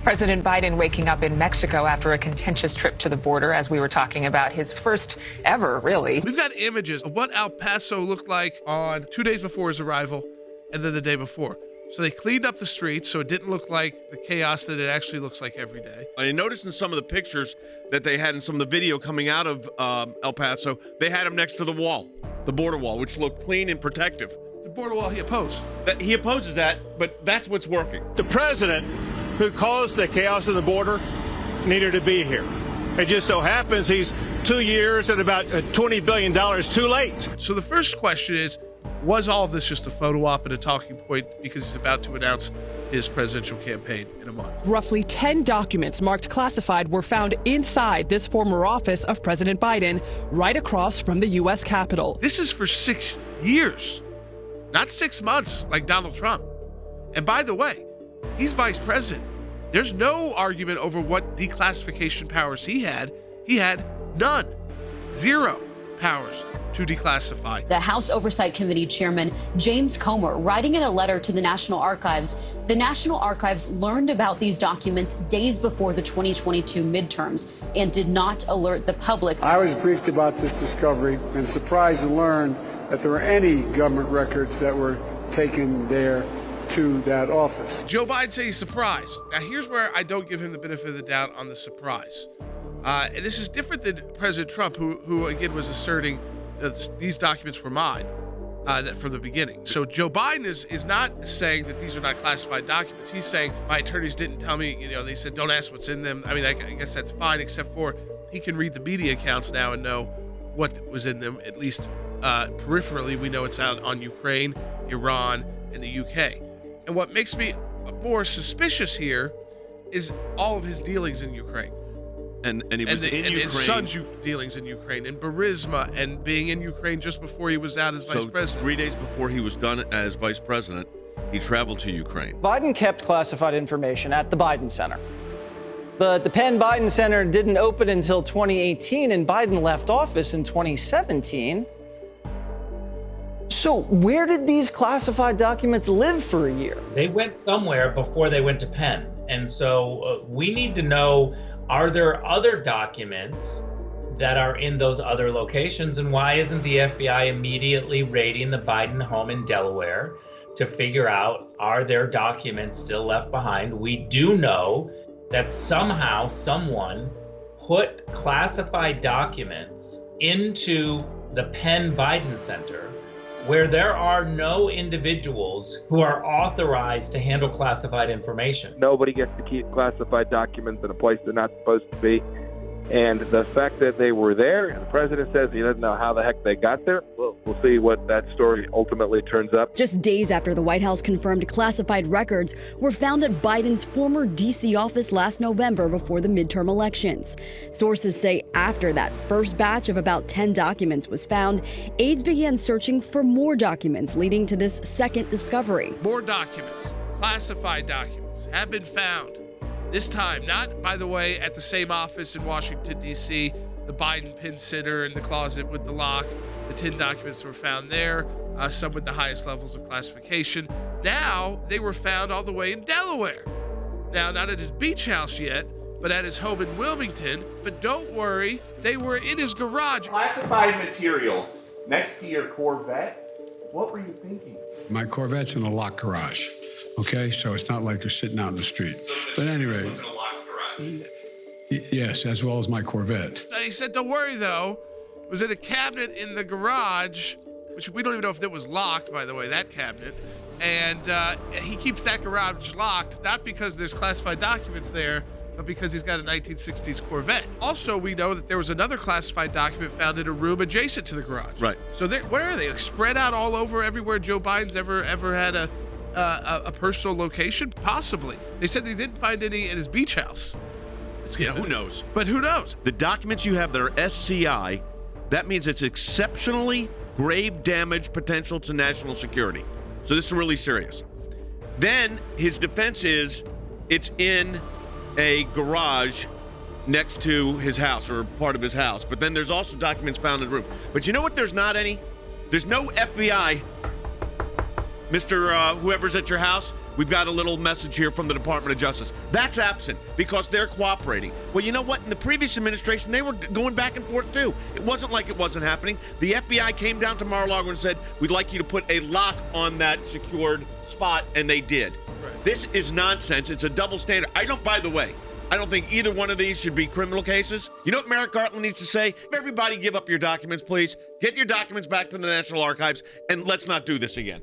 President Biden waking up in Mexico after a contentious trip to the border, as we were talking about, his first ever, really. We've got images of what El Paso looked like on 2 days before his arrival and then the day before. So they cleaned up the streets so it didn't look like the chaos that it actually looks like every day. I noticed in some of the pictures that they had in some of the video coming out of El Paso, they had him next to the wall, the border wall, which looked clean and protective. The border wall he opposed. He opposes that, but that's what's working. The president who caused the chaos on the border needed to be here. It just so happens he's 2 years and about $20 billion too late. So the first question is, was all of this just a photo op and a talking point because he's about to announce his presidential campaign in a month? Roughly 10 documents marked classified were found inside this former office of President Biden, right across from the U.S. Capitol. This is for 6 years, not 6 months like Donald Trump. And by the way, he's vice president. There's no argument over what declassification powers he had. He had none. Zero powers to declassify. The House Oversight Committee Chairman James Comer writing in a letter to the National Archives, the National Archives learned about these documents days before the 2022 midterms and did not alert the public. I was briefed about this discovery and surprised to learn that there were any government records that were taken there to that office. Joe Biden says he's surprised. Now, here's where I don't give him the benefit of the doubt on the surprise. And this is different than President Trump, who again was asserting that these documents were mine from the beginning. So Joe Biden is not saying that these are not classified documents. He's saying my attorneys didn't tell me. They said don't ask what's in them. I mean, I guess that's fine, except for he can read the media accounts now and know what was in them. At least peripherally, we know it's out on Ukraine, Iran, and the UK. And what makes me more suspicious here is all of his dealings in Ukraine. And he was in Ukraine. And his son's dealings in Ukraine, and Burisma, and being in Ukraine just before he was out as vice president. 3 days before he was done as vice president, he traveled to Ukraine. Biden kept classified information at the Biden Center. But the Penn Biden Center didn't open until 2018, and Biden left office in 2017. So where did these classified documents live for a year? They went somewhere before they went to Penn. And so we need to know, are there other documents that are in those other locations? And why isn't the FBI immediately raiding the Biden home in Delaware to figure out, are there documents still left behind? We do know that somehow someone put classified documents into the Penn Biden Center, where there are no individuals who are authorized to handle classified information. Nobody gets to keep classified documents in a place they're not supposed to be. And the fact that they were there, and the president says he doesn't know how the heck they got there, we'll see what that story ultimately turns up. Just days after the White House confirmed classified records were found at Biden's former D.C. office last November before the midterm elections. Sources say after that first batch of about 10 documents was found, aides began searching for more documents, leading to this second discovery. More documents, classified documents, have been found. This time, not, by the way, at the same office in Washington, D.C., the Biden pin sitter in the closet with the lock. The 10 documents were found there, some with the highest levels of classification. Now, they were found all the way in Delaware. Now, not at his beach house yet, but at his home in Wilmington. But don't worry, they were in his garage. Classified material next to your Corvette? What were you thinking? My Corvette's in a locked garage. Okay, so it's not like you're sitting out in the street. But anyway, was in a locked garage. Yes, as well as my Corvette. He said, don't worry, though. It was in a cabinet in the garage, which we don't even know if it was locked, by the way, that cabinet. And he keeps that garage locked, not because there's classified documents there, but because he's got a 1960s Corvette. Also, we know that there was another classified document found in a room adjacent to the garage. Right. So where are they? Like, spread out all over everywhere Joe Biden's ever had a personal location? Possibly. They said they didn't find any in his beach house. Who knows? But who knows? The documents you have that are SCI, that means it's exceptionally grave damage potential to national security. So this is really serious. Then his defense is it's in a garage next to his house or part of his house. But then there's also documents found in the room. But you know what? There's not any. There's no FBI Mr. Whoever's at your house, we've got a little message here from the Department of Justice. That's absent because they're cooperating. Well, you know what? In the previous administration, they were going back and forth too. It wasn't like it wasn't happening. The FBI came down to Mar-a-Lago and said, we'd like you to put a lock on that secured spot, and they did. Right. This is nonsense. It's a double standard. By the way, I don't think either one of these should be criminal cases. You know what Merrick Garland needs to say? Everybody give up your documents, please. Get your documents back to the National Archives, and let's not do this again.